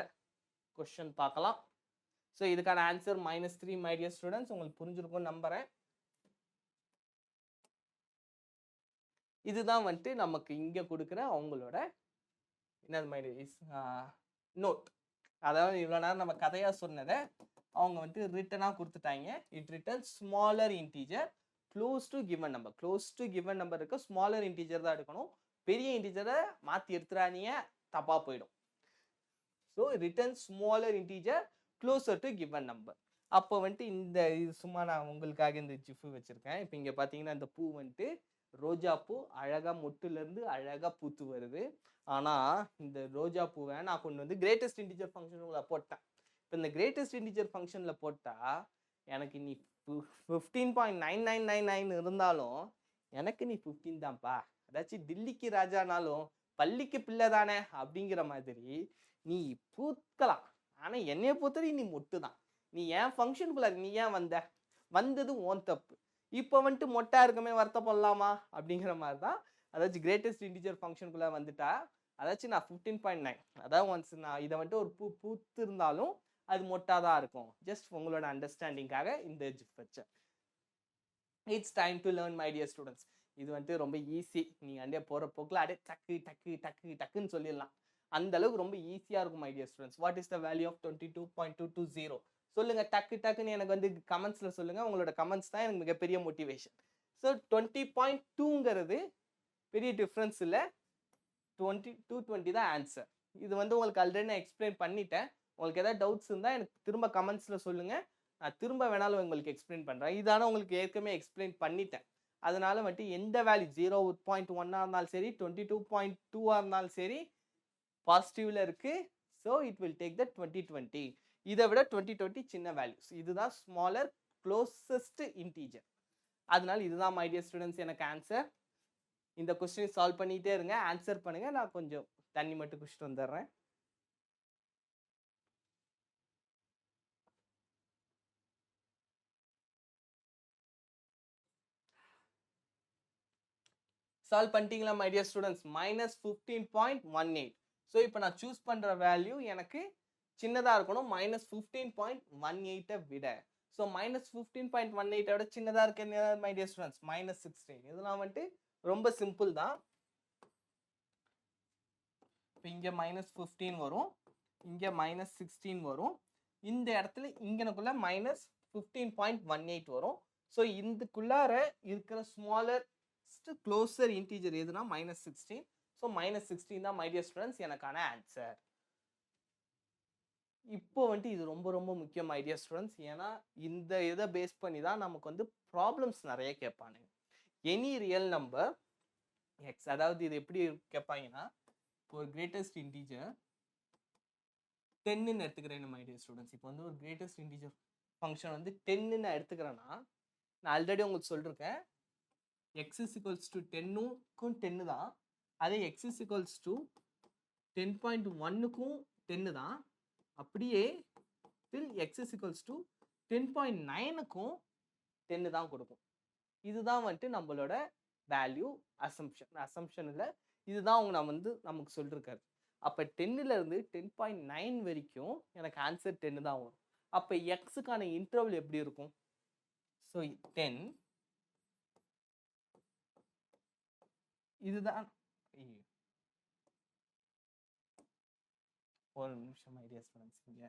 கொஸ்டின் பார்க்கலாம். ஸோ இதுக்கான ஆன்சர் -3 மை டியர் ஸ்டூடெண்ட்ஸ். உங்களுக்கு புரிஞ்சிருக்கும்னு நம்புறேன். இதுதான் வந்துட்டு நமக்கு இங்கே கொடுக்குற அவங்களோட என்னது மை டியர் நோட். அதாவது இவ்வளோ நேரம் நம்ம கதையாக சொன்னதை அவங்க வந்துட்டு ரிட்டனாக கொடுத்துட்டாங்க. It return smaller integer close to given number. Close to given number இருக்க ஸ்மாலர் இன்டீஜர் தான் எடுக்கணும். பெரிய இன்டீஜரை மாற்றி எடுத்துறாதீங்க, தப்பாக போயிடும். So return smaller integer closer to given number. அப்போ வந்துட்டு இந்த இது சும்மா நான் உங்களுக்காக இந்த ஜிஃப் வச்சுருக்கேன். இப்போ இங்கே பார்த்தீங்கன்னா இந்த பூ வந்துட்டு ரோஜா பூ அழகாக மொட்டுலேருந்து அழகாக பூத்து வருது. ஆனால் இந்த ரோஜா பூவை நான் கொண்டு வந்து கிரேட்டஸ்ட் இன்டீஜர் ஃபங்க்ஷனில் போட்டேன். இப்போ இந்த கிரேட்டஸ்ட் இன்டீஜர் ஃபங்க்ஷனில் போட்டால் எனக்கு நீ 15.9999 இருந்தாலும் எனக்கு நீ 15 தான்ப்பா, அதாச்சும் டில்லிக்கு ராஜானாலும் பள்ளிக்கு பிள்ளை தானே அப்படிங்கிற மாதிரி நீ பூக்கலாம். ஆனால் என்னைய பொறுத்தவரை நீ மொட்டு தான். நீ ஏன் ஃபங்க்ஷனுக்குள்ள நீ ஏன் வந்தது ஓன் தப்பு. இப்போ வந்துட்டு மொட்டா இருக்கமே வருத்தப்படலாமா அப்படிங்கிற மாதிரி தான். அதாச்சும் கிரேட்டஸ்ட் இன்டிஜர் ஃபங்க்ஷனுக்குள்ள வந்துட்டா அதாச்சும் நான் 15.9, அதாவது ஒன்ஸ் நான் இதை வந்துட்டு ஒரு பூத்து இருந்தாலும் அது மொட்டா தான் இருக்கும். ஜஸ்ட் உங்களோட அண்டர்ஸ்டாண்டிங்காக இந்த ஜிப் வச்சேன். It's time to learn my dear students. இது வந்துட்டு ரொம்ப ஈஸி. நீங்க அப்படியே போற போக்குல அப்படியே டக்கு டக்கு டக்கு டக்குன்னு சொல்லிடலாம். அந்த அளவுக்கு ரொம்ப ஈஸியா இருக்கும் my dear students. What is the value of 22.220? சொல்லுங்க டக்கு டக்குன்னு எனக்கு வந்து கமெண்ட்ஸ்ல சொல்லுங்க. உங்களோட கமெண்ட்ஸ் தான் எனக்கு மிகப்பெரிய மோட்டிவேஷன். ஸோ 20.2ங்கிறது பெரிய டிஃப்ரென்ஸ் இல்லை. 220 தான் ஆன்சர். இது வந்து உங்களுக்கு ஆல்ரெடி நான் எக்ஸ்பிளைன் பண்ணிட்டேன். உங்களுக்கு ஏதாவது டவுட்ஸ் இருந்தால் எனக்கு திரும்ப கமெண்ட்ஸில் சொல்லுங்கள். நான் திரும்ப வேணாலும் உங்களுக்கு எக்ஸ்பிளைன் பண்ணுறேன். இதான உங்களுக்கு ஏற்கனவே எக்ஸ்பிளைன் பண்ணிட்டேன். அதனால வந்துட்டு எந்த வேல்யூ 0.1 இருந்தாலும் சரி 22.2 இருந்தாலும் சரி பாசிட்டிவ்ல இருக்கு. So it will take the 2020. இதை விட 2020 சின்ன வேல்யூஸ். இதுதான் ஸ்மாலர் க்ளோசஸ்ட் இன்டீஜர். அதனால இதுதான் மை டியர் ஸ்டூடெண்ட்ஸ் எனக்கு ஆன்சர். இந்த கொஸ்டின் சால்வ் பண்ணிட்டே இருங்க, ஆன்சர் பண்ணுங்க. நான் கொஞ்சம் தண்ணி மட்டும் குடிச்சிட்டு வந்துடுறேன். சால்வ் பண்ணிட்டீங்களா மை டியர் ஸ்டூடெண்ட்ஸ்? -15.18. ஸோ இப்போ நான் சூஸ் பண்ற வேல்யூ எனக்கு சின்னதா இருக்கணும் -15.18 விட. ஸோ -15.18 விட சின்னதா இருக்கு மை டியர் ஸ்டூடெண்ட்ஸ் -16. இதெல்லாம் வந்துட்டு ரொம்ப சிம்பிள் தான். இப்போ இங்க -15 வரும், இங்க -16 வரும், இந்த இடத்துல இங்கனக்குள்ள -15.18 வரும். ஸோ இதுக்குள்ளார இருக்கிற ஸ்மாலர் க்ளோசர் இன்டீஜர் எதுனா -16. ஸோ -16 தான் மை டியர் ஸ்டூடெண்ட்ஸ் எனக்கான ஆன்சர். இப்போ வந்துட்டு இது ரொம்ப ரொம்ப முக்கியம் மை டியர் ஸ்டூடெண்ட்ஸ். ஏன்னா இந்த இதை பேஸ் பண்ணி தான் நமக்கு வந்து ப்ராப்ளம்ஸ் நிறைய கேட்பானுங்க. எனி ரியல் நம்பர் எக்ஸ், அதாவது இது எப்படி கேட்பாங்கன்னா, ஒரு கிரேட்டஸ்ட் இன்டீஜர் 10ன்னு எடுத்துக்கிறேன் மை டியர் ஸ்டூடெண்ட்ஸ். இப்போ வந்து ஒரு கிரேட்டஸ்ட் இன்டீஜர் ஃபங்க்ஷன் வந்து 10ன்னு நான் எடுத்துக்கிறேன்னா, நான் ஆல்ரெடி உங்களுக்கு சொல்லியிருக்கேன் x is equals to 10க்கும் 10 தான். அதே x is equals to 10.1க்கும் 10 தான். அப்படியே till x is equals to 10.9க்கும் 10 தான் கொடுக்கும். இதுதான் வந்துட்டு நம்மளோட வேல்யூ அசம்ஷன் இல்லை, இதுதான் அவங்க நான் வந்து நமக்கு சொல்லியிருக்காரு. அப்போ 10ல இருந்து 10.9 வரைக்கும் எனக்கு ஆன்சர் 10 தான் வரும். அப்போ எக்ஸுக்கான இன்டர்வல் எப்படி இருக்கும்? ஸோ 10 இதுதான். ஒரு நிமிஷம் ஐடியாஸ் பண்ணுங்க.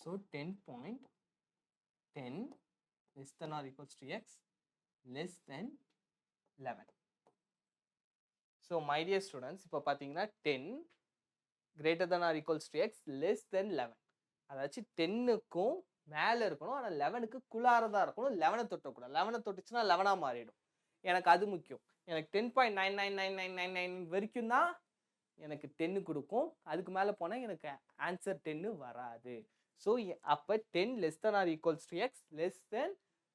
So 10.10 less than or equals to x less than 11. So my dear students இப்போ பார்த்தீங்கன்னா 10 greater than or equals to x less than 11. அதாச்சும் 10க்கும் மேலே இருக்கணும், ஆனால் 11க்கு குள்ளாரதான் இருக்கணும். 11 தொட்டக்கூடாது. 11 தொட்டுச்சுன்னா 11ஆக மாறிடும். எனக்கு அது முக்கியம். எனக்கு 10.99999 வரைக்கும் தான் எனக்கு 10 கொடுக்கும். அதுக்கு மேலே போனால் எனக்கு ஆன்சர் 10 வராது. ஸோ அப்போ 10 less than or equals to x less than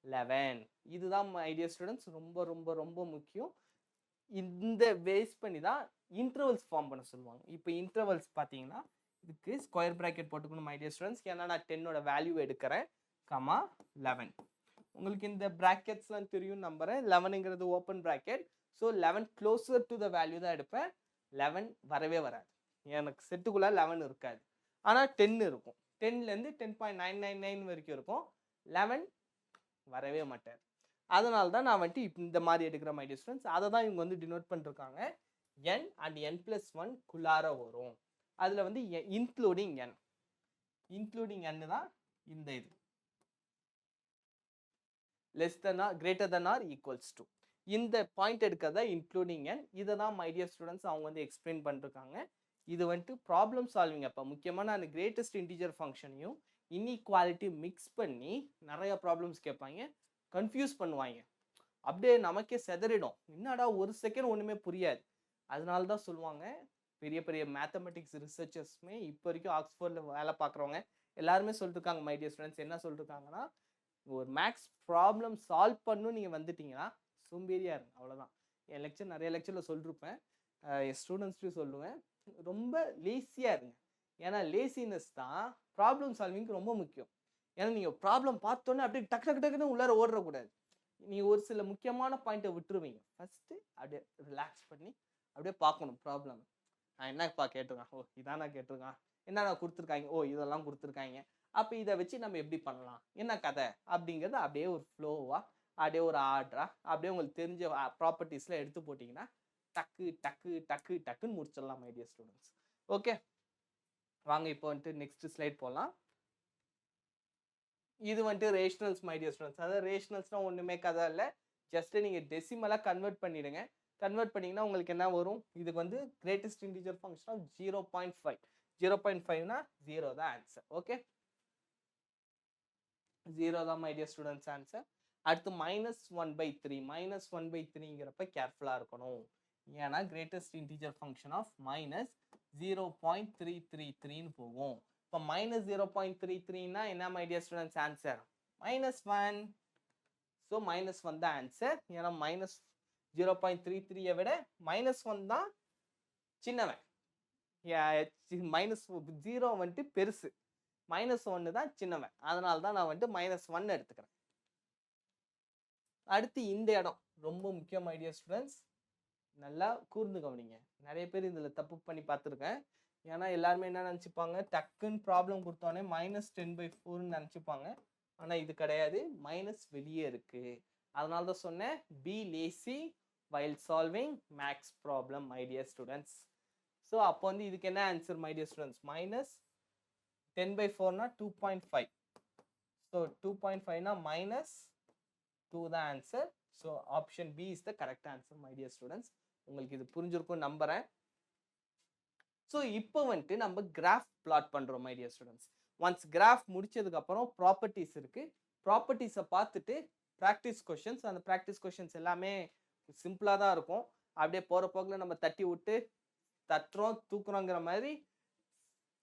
11. இதுதான் மை டியர் ஸ்டூடெண்ட்ஸ் ரொம்ப ரொம்ப ரொம்ப முக்கியம். இந்த பேஸ் பண்ணி தான் இன்டர்வல்ஸ் ஃபார்ம் பண்ண சொல்லுவாங்க. இப்போ இன்டர்வல்ஸ் பார்த்தீங்கன்னா இதுக்கு ஸ்கொயர் ப்ராக்கெட் போட்டுக்கணும் மை டியர் ஸ்டூடெண்ட்ஸ். ஏன்னா நான் 10ஓட வேல்யூ எடுக்கிறேன், கமா 11. உங்களுக்கு இந்த ப்ராக்கெட்ஸ்லாம் தெரியும் நம்புறேன். 11ங்கிறது open bracket. So 11 closer to the value தான் எடுப்பேன். 11 வரவே வராது, எனக்கு செட்டுக்குள்ளே 11 இருக்காது. ஆனால் 10 இருக்கும். 10லேருந்து 10.999 வரைக்கும் இருக்கும். 11 வரவே மாட்டார். அதனால தான் நான் வந்துட்டு இந்த மாதிரி எடுக்கிற மை டியர் ஸ்டூடெண்ட்ஸ். அதை தான் இவங்க வந்து டினோட் பண்ணிருக்காங்க. n and n+1 குள்ளார வரும். அதில் வந்து இன்க்ளூடிங் n தான் இந்த இது less than or greater than or equals to. இந்த பாயிண்ட் எடுக்கிறதா இன்க்ளூடிங் n. இதை தான் மை டியர் ஸ்டூடெண்ட்ஸ் அவங்க வந்து எக்ஸ்பிளைன் பண்ணிருக்காங்க. இது வந்துட்டு ப்ராப்ளம் சால்விங். அப்போ முக்கியமாக அந்த கிரேட்டஸ்ட் இன்டீஜர் ஃபங்க்ஷனையும் இன்இக்வாலிட்டி மிக்ஸ் பண்ணி நிறைய ப்ராப்ளம்ஸ் கேட்பாங்க, கன்ஃபியூஸ் பண்ணுவாங்க. அப்படியே நமக்கே செதறிடும், என்னடா ஒரு செகண்ட் ஒன்றுமே புரியாது. அதனால தான் சொல்லுவாங்க பெரிய பெரிய மேத்தமெட்டிக்ஸ் ரிசர்ச்சர்ஸ்மே இப்போ வரைக்கும் ஆக்ஸ்ஃபோர்டில் வேலை பார்க்குறவங்க எல்லாருமே சொல்லிட்டுருக்காங்க மை டியர் ஸ்டூடெண்ட்ஸ். என்ன சொல்லிட்டுருக்காங்கன்னா, ஒரு மேக்ஸ் ப்ராப்ளம் சால்வ் பண்ணணும் நீங்கள் வந்துட்டீங்கன்னா சோம்பேறியாக இருங்க, அவ்வளோதான். என் லெக்சர் நிறைய லெக்சரில் சொல்லிருப்பேன், என் ஸ்டூடெண்ட்ஸ்லையும் சொல்லுவேன், ரொம்ப லேசியாக இருங்க. ஏன்னா லேசினஸ் தான் ப்ராப்ளம் சால்விங்க்கு ரொம்ப முக்கியம். ஏன்னா நீங்கள் ப்ராப்ளம் பார்த்தோன்னே அப்படியே டக்கு டக்கு டக்குன்னு உள்ளார ஓடக்கூடாது. நீங்கள் ஒரு சில முக்கியமான பாயிண்ட்டை விட்டுருவீங்க. ஃபஸ்ட்டு அப்படியே ரிலாக்ஸ் பண்ணி அப்படியே பார்க்கணும் ப்ராப்ளம். நான் என்னப்பா கேட்டிருக்கேன், ஓ இதான் நான் கேட்டிருக்கேன், என்ன நான் கொடுத்துருக்காங்க, ஓ இதெல்லாம் கொடுத்துருக்காங்க, அப்போ இதை வச்சு நம்ம எப்படி பண்ணலாம், என்ன கதை அப்படிங்கிறது அப்படியே ஒரு ஃப்ளோவாக, அப்படியே ஒரு ஆர்டரா, அப்படியே உங்களுக்கு தெரிஞ்ச ப்ராப்பர்ட்டிஸ்ல எடுத்து போட்டிங்கன்னா டக்கு டக்கு டக்கு டக்குன்னு முடிச்சிடலாம் மை டியர் ஸ்டூடெண்ட்ஸ். ஓகே, வாங்க இப்போ வந்துட்டு நெக்ஸ்ட் ஸ்லைட் போகலாம். இது வந்துட்டு ரேஷனல்ஸ் மை டியர் ஸ்டூடெண்ட்ஸ். அதாவது ரேஷனல்ஸ்னால் ஒன்றுமே கதை இல்லை, ஜஸ்ட் நீங்கள் டெசிமலாக கன்வெர்ட் பண்ணிடுங்க. கன்வெர்ட் பண்ணிங்கன்னா உங்களுக்கு என்ன வரும், இதுக்கு வந்து கிரேட்டஸ்ட் இன்டிஜர் ஃபங்க்ஷன் ஆஃப் 0.5. 0.5னா 0 தான் ஆன்சர். ஓகே, 0 தான் மை டியர் ஸ்டூடெண்ட்ஸ் ஆன்சர். அடுத்து -1/3. -1/3ங்கிறப்ப கேர்ஃபுல்லாக இருக்கணும், ஏன்னா கிரேட்டஸ்ட் இன்டிஜர் ஃபங்க்ஷன் ஆஃப் -0.333ன்னு போகும். இப்போ -0.33னா என்ன my dear students answer, -1. So -1 தான் ஆன்சர், ஏன்னா -0.33 விட -1 தான் சின்னவன். -0 வந்துட்டு பெருசு, -1 தான் சின்னவன், அதனால தான் நான் வந்துட்டு -1 எடுத்துக்கிறேன். அடுத்து இந்த இடம் ரொம்ப முக்கியம் மை டியர் ஸ்டூடெண்ட்ஸ், நல்லா கூர்ந்து கவனிங்க. நிறைய பேர் இதில் தப்பு பண்ணி பார்த்துருக்கேன். ஏன்னா எல்லாருமே என்ன நினச்சிப்பாங்க, டக்குன்னு ப்ராப்ளம் கொடுத்தோன்னே -10/4ன்னு நினச்சிப்பாங்க. ஆனால் இது கிடையாது, மைனஸ் வெளியே இருக்கு. அதனால தான் சொன்னேன், be lazy while solving max problem my dear students. So அப்போ வந்து இதுக்கு என்ன ஆன்சர் மை டியர் ஸ்டூடெண்ட்ஸ், -10/4னா 2.5. ஸோ 2.5னா -2 தான் answer. So option B is the correct answer my dear students. உங்களுக்கு இது புரிஞ்சிருக்கும் நம்புறேன். ஸோ இப்போ வந்துட்டு நம்ம கிராஃப் பிளாட் பண்ணுறோம் my dear students. Once graph முடிச்சதுக்கு அப்புறம் ப்ராப்பர்ட்டிஸ் இருக்கு, ப்ராப்பர்ட்டிஸை பார்த்துட்டு ப்ராக்டிஸ் கொஷின்ஸ், அந்த ப்ராக்டிஸ் கொஷின்ஸ் எல்லாமே சிம்பிளாக தான் இருக்கும். அப்படியே போகிற போக்கில் நம்ம தட்டி விட்டு தட்டுறோம் தூக்குறோங்கிற மாதிரி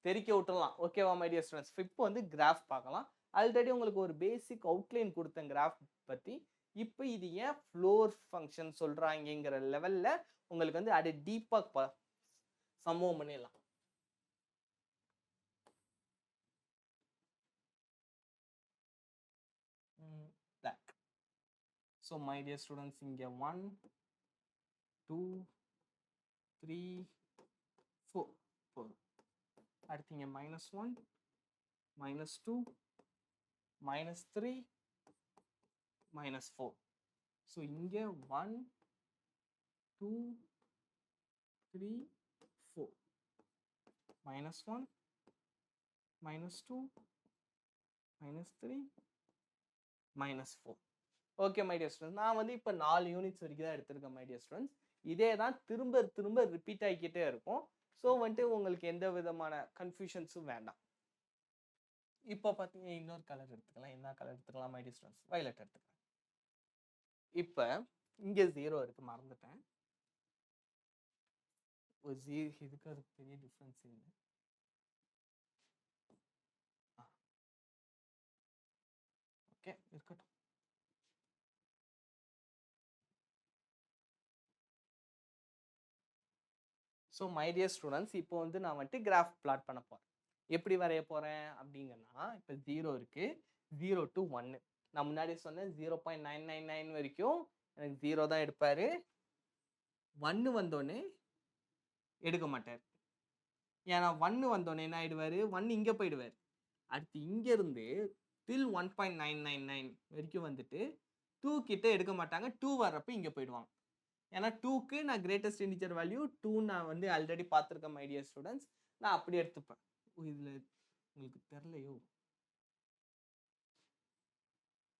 தெரிக்க விட்டுடலாம். ஓகேவா மை டியர் ஸ்டூடெண்ட்ஸ். இப்போ வந்து கிராஃப் பார்க்கலாம். ஆல்ரெடி உங்களுக்கு ஒரு பேசிக் அவுட்லைன் கொடுத்தேன் கிராஃப் பற்றி. இப்போ இது ஏன் ஃப்ளோர் ஃபங்க்ஷன் சொல்கிறாங்கிற லெவலில் உங்களுக்கு வந்து அப்படியே டீப்பாக சம்பவம் பண்ணிடலாம். ஸோ மை டியர் ஸ்டூடெண்ட்ஸ், இங்கே 1 2 3 4 அடுத்து இங்கே -1 -2 -3 -4. ஸோ இங்கே 1 2 3 4 -1 -2 -3 -4. ஓகே மை டியர் ஸ்டூடெண்ட்ஸ், நான் வந்து இப்போ 4 யூனிட்ஸ் வரைக்கும் தான் எடுத்திருக்கேன் மை டியர் ஸ்டூடெண்ட்ஸ். இதே தான் திரும்ப திரும்ப ரிப்பீட் ஆகிக்கிட்டே இருக்கும். ஸோ வந்துட்டு உங்களுக்கு எந்த விதமான கன்ஃபியூஷன்ஸும் வேண்டாம். இப்போ பார்த்தீங்கன்னா இன்னொரு கலர் எடுத்துக்கலாம். என்ன கலர் எடுத்துக்கலாம் மை டியர் ஸ்டூடெண்ட்ஸ், வயலட் எடுத்துக்கலாம். இப்போ இங்கே 0 இருக்கு, மறந்துட்டேன். இதுக்கு அதுக்கு பெரிய டிஃப்ரென்ஸ் இல்லை. ஓகே இருக்கட்டும். ஸோ மை டியர் ஸ்டூடெண்ட்ஸ், இப்போ வந்து நான் வந்துட்டு கிராஃப் பிளாட் பண்ண போகிறேன். எப்படி வரைய போகிறேன் அப்படிங்கன்னா, இப்போ 0 இருக்கு, 0 to 1. நான் முன்னாடி சொன்னேன் 0.999 வரைக்கும் எனக்கு 0 தான் எடுப்பார். 1 வந்தோடனே எடுக்க மாட்டார். ஏன்னா 1 வந்தோடனே என்ன ஆயிடுவார், 1 இங்கே போயிடுவார். அடுத்து இங்கேருந்து till 1.999 வரைக்கும் வந்துட்டு 2 கிட்ட எடுக்க மாட்டாங்க. 2 வர்றப்ப இங்கே போயிடுவாங்க. ஏன்னா 2க்கு நான் கிரேட்டஸ்ட் இன்டிஜர் வேல்யூ 2 நான் வந்து ஆல்ரெடி பார்த்துருக்கேன் மை டியர் ஸ்டூடெண்ட்ஸ். நான் அப்படி எடுத்துப்பேன். இதில் உங்களுக்கு தெரிலையோ,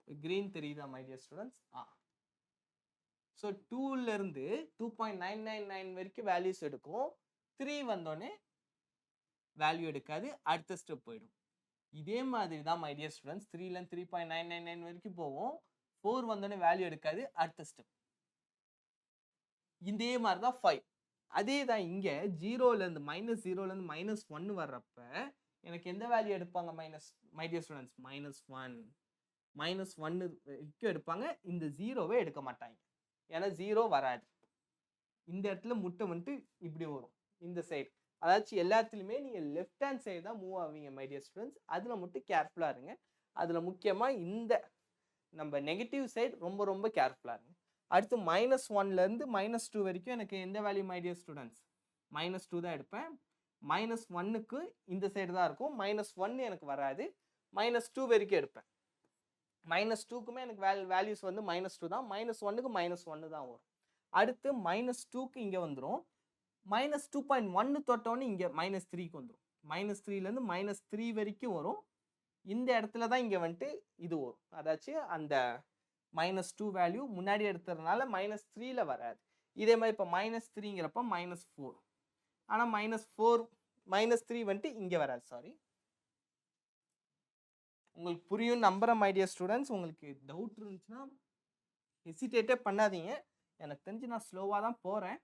கிரீன் தெரியுதா மை டியர் ஸ்டூடெண்ட்ஸ்? ஸோ 2லேருந்து 2.999 வரைக்கும் வேல்யூஸ் எடுக்கும். 3 வந்தோடனே வேல்யூ எடுக்காது, அடுத்த ஸ்டெப் போயிடும். இதே மாதிரி தான் மை டியர் ஸ்டூடெண்ட்ஸ், 3லேருந்து 3.999 வரைக்கும் போவோம். 4 வந்தோடனே வேல்யூ எடுக்காது, அடுத்த ஸ்டெப். இதே மாதிரி தான் 5. அதே தான் இங்கே 0லேருந்து -1 வர்றப்ப எனக்கு எந்த வேல்யூ எடுப்பாங்க மை டியர் ஸ்டூடெண்ட்ஸ், -1 வரைக்கும் எடுப்பாங்க. இந்த 0வை எடுக்க மாட்டாங்க, ஏன்னா 0 வராது. இந்த இடத்துல முட்டை வந்துட்டு இப்படி வரும் இந்த சைடு. அதாச்சும் எல்லாத்துலேயுமே நீங்கள் லெஃப்ட் ஹேண்ட் சைடு தான் மூவ் ஆவீங்க மை டியர் ஸ்டூடெண்ட்ஸ். அதில் மட்டும் கேர்ஃபுல்லாக இருங்க. அதில் முக்கியமாக இந்த நம்ம நெகட்டிவ் சைடு ரொம்ப ரொம்ப கேர்ஃபுல்லாக இருங்க. அடுத்து -1லேருந்து -2 வரைக்கும் எனக்கு எந்த வேல்யூ மை டியர் ஸ்டூடெண்ட்ஸ், -2 தான் எடுப்பேன். -1க்கு இந்த சைடு தான் இருக்கும். -1 எனக்கு வராது. -2 வரைக்கும் எடுப்பேன். -2க்குமே எனக்கு வேல்யூஸ் வந்து -2 தான். -1க்கு -1 தான் வரும். அடுத்து -2க்கு இங்க வந்துரும். -2.1 தொட்டோனே இங்க -3க்கு வந்துரும். -3லேருந்து -3 வரைக்கும் வரும். இந்த இடத்துல தான் இங்க வந்துட்டு இது வரும். அதாச்சு அந்த -2 வேல்யூ முன்னாடி எடுத்ததுனால -3ல வராது. இதே மாதிரி இப்போ -3ங்கிறப்ப -4. ஆனா -3 வந்துட்டு இங்க வராது. சாரி, உங்களுக்கு புரியும் நம்புறேன் மை டியர் ஸ்டூடெண்ட்ஸ். உங்களுக்கு டவுட் இருந்துச்சுன்னா ஹெசிடேட்டே பண்ணாதீங்க. எனக்கு தெரிஞ்சு நான் ஸ்லோவாக தான் போகிறேன்.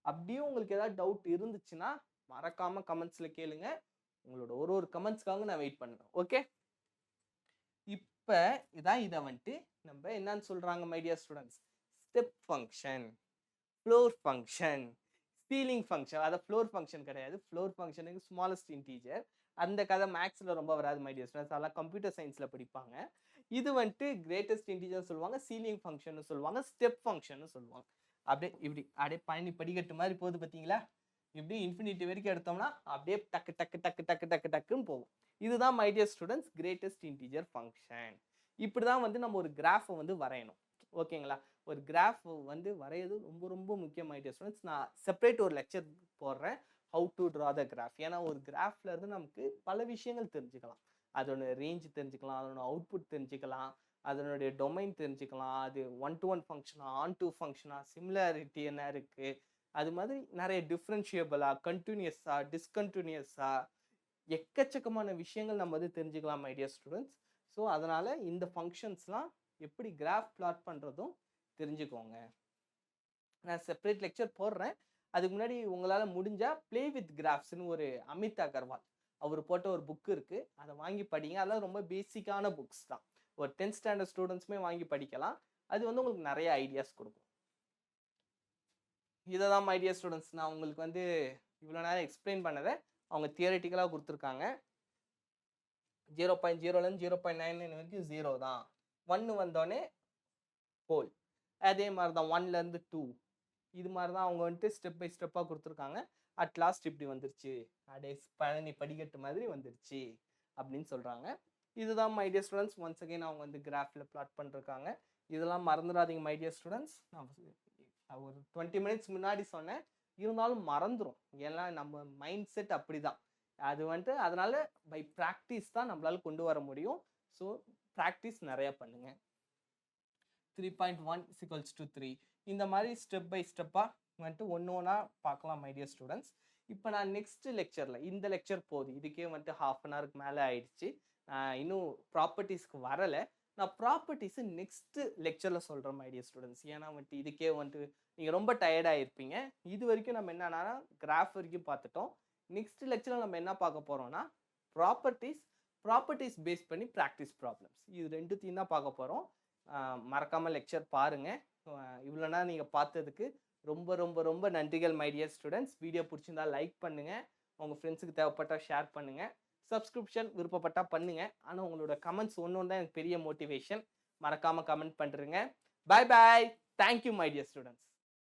அப்படியே உங்களுக்கு ஏதாவது டவுட் இருந்துச்சுன்னா மறக்காம கமெண்ட்ஸில் கேளுங்க. உங்களோட ஒரு கமெண்ட்ஸ்க்காக நான் வெயிட் பண்ணுவேன். ஓகே, இப்போ இதை வந்துட்டு நம்ம என்னன்னு சொல்கிறாங்க my dear students? Step function, floor function, stealing function. அதை ஃப்ளோர் ஃபங்க்ஷன் கிடையாது. ஃப்ளோர் ஃபங்க்ஷனுக்கு ஸ்மாலஸ்ட் இன்டீஜர். அந்த கதை மேக்ஸில் ரொம்ப வராது மை டியர் ஸ்டூடெண்ட்ஸ். அதெல்லாம் கம்ப்யூட்டர் சயின்ஸில் படிப்பாங்க. இது வந்துட்டு கிரேட்டஸ்ட் இன்டீஜர் சொல்லுவாங்க, சீலிங் ஃபங்க்ஷன் சொல்லுவாங்க, ஸ்டெப் ஃபங்க்ஷன் சொல்லுவாங்க. அப்படியே பழனி படிக்கட்டு மாதிரி போகுது பார்த்தீங்களா? இப்படி இன்ஃபினிட்டி வரைக்கும் எடுத்தோம்னா அப்படியே டக்கு டக்கு டக்கு டக்கு டக்கு டக்குன்னு போகும். இதுதான் my dear students greatest integer function. இப்படி தான் வந்து நம்ம ஒரு கிராஃபை வந்து வரையணும். ஓகேங்களா? ஒரு கிராஃப் வந்து வரைகிறது ரொம்ப ரொம்ப முக்கியம் மை டியர் ஸ்டூடெண்ட்ஸ். நான் செப்பரேட் ஒரு லெக்சர் போடுறேன், how to draw the graph. ஏன்னா ஒரு கிராஃப்ல இருந்து நமக்கு பல விஷயங்கள் தெரிஞ்சுக்கலாம். அதோட ரேஞ்ச் தெரிஞ்சுக்கலாம், அதோட அவுட்புட் தெரிஞ்சுக்கலாம், அதனுடைய டொமைன் தெரிஞ்சுக்கலாம், அது 1-to-1 ஃபங்க்ஷனா, ஆன்-டு ஃபங்க்ஷனா, சிமிலாரிட்டி என்ன இருக்கு, அது மாதிரி நிறைய டிஃப்ரென்ஷியபிளா, கண்டினியூஸா, டிஸ்கண்டினியூஸா, எக்கச்சக்கமான விஷயங்கள் நம்ம வந்து தெரிஞ்சுக்கலாம் மை டியர் ஸ்டூடெண்ட்ஸ். ஸோ அதனால இந்த ஃபங்க்ஷன்ஸ்லாம் எப்படி கிராஃப் பிளாட் பண்ணுறதும் தெரிஞ்சுக்கோங்க. நான் செப்பரேட் லெக்சர் போடுறேன். அதுக்கு முன்னாடி உங்களால் முடிஞ்சா ப்ளே வித் கிராஃப்ஸ்னு ஒரு அமித் அகர்வால் அவர் போட்ட ஒரு புக் இருக்கு, அதை வாங்கி படிங்க. அதெல்லாம் ரொம்ப பேசிக்கான புக்ஸ் தான். ஒரு 10th ஸ்டாண்டர்ட் ஸ்டூடெண்ட்ஸுமே வாங்கி படிக்கலாம். அது வந்து உங்களுக்கு நிறைய ஐடியாஸ் கொடுக்கும். இதை தான் மை டியர் ஸ்டூடெண்ட்ஸ் நான் உங்களுக்கு வந்து இவ்வளோ நேரம் எக்ஸ்பிளைன் பண்ணதை அவங்க தியரட்டிக்கலாக கொடுத்துருக்காங்க. 0.0லேருந்து 0.99 வரைக்கும் 0 தான். 1 வந்தோடனே ஹோல். அதே மாதிரி தான் 1லேருந்து 2. இது மாதிரி தான் அவங்க வந்துட்டு ஸ்டெப் பை ஸ்டெப்பாக கொடுத்துருக்காங்க. அட் லாஸ்ட் இப்படி வந்துருச்சு, அப்படியே பழனி படிக்கட்டு மாதிரி வந்துருச்சு அப்படின்னு சொல்கிறாங்க. இதுதான் my dear students. Once again அவங்க வந்து கிராஃபில் பிளாட் பண்ணிருக்காங்க. இதெல்லாம் மறந்துடாதீங்க மை டியர் ஸ்டூடெண்ட்ஸ். நான் ஒரு 20 மினிட்ஸ் முன்னாடி சொன்னேன், இருந்தாலும் மறந்துடும். ஏன்னா நம்ம மைண்ட் செட் அப்படி தான். அது வந்துட்டு அதனால பை ப்ராக்டிஸ் தான் நம்மளால கொண்டு வர முடியும். ஸோ ப்ராக்டிஸ் நிறையா பண்ணுங்க. 3.1 = 3. இந்த மாதிரி ஸ்டெப் பை ஸ்டெப்பாக வந்துட்டு ஒன்றா பார்க்கலாம் மை டியர் ஸ்டூடெண்ட்ஸ். இப்போ நான் நெக்ஸ்ட் லெக்சரில், இந்த லெக்சர் போகுது, இதுக்கே வந்துட்டு 1/2 ஹவருக்கு மேலே ஆயிடுச்சு. இன்னும் ப்ராப்பர்ட்டிஸ்க்கு வரலை. நான் ப்ராப்பர்ட்டிஸு நெக்ஸ்ட் லெக்சரில் சொல்கிறேன் மை டியர் ஸ்டூடெண்ட்ஸ். ஏன்னா வந்துட்டு இதுக்கே வந்துட்டு நீங்கள் ரொம்ப டயர்டாக இருப்பீங்க. இது வரைக்கும் நம்ம என்னன்னா கிராஃப் வரைக்கும் பார்த்துட்டோம். நெக்ஸ்ட் லெக்சரில் நம்ம என்ன பார்க்க போகிறோம்னா ப்ராப்பர்ட்டிஸ் பேஸ் பண்ணி ப்ராக்டிஸ் ப்ராப்ளம்ஸ், இது ரெண்டுத்தையும் தான் பார்க்க போகிறோம். மறக்காமல் லெக்சர் பாருங்கள். இவ்வளோனா நீங்கள் பார்த்ததுக்கு ரொம்ப ரொம்ப ரொம்ப நன்றிகள் மை டியர் ஸ்டூடெண்ட்ஸ். வீடியோ பிடிச்சிருந்தா லைக் பண்ணுங்கள், உங்கள் ஃப்ரெண்ட்ஸுக்கு தேவைப்பட்டால் ஷேர் பண்ணுங்கள், சப்ஸ்கிரிப்ஷன் விருப்பப்பட்டால் பண்ணுங்கள். ஆனால் உங்களோட கமெண்ட்ஸ் ஒன்று தான் எனக்கு பெரிய மோட்டிவேஷன். மறக்காமல் கமெண்ட் பண்ணுறேங்க. Bye bye. Thank you my dear students.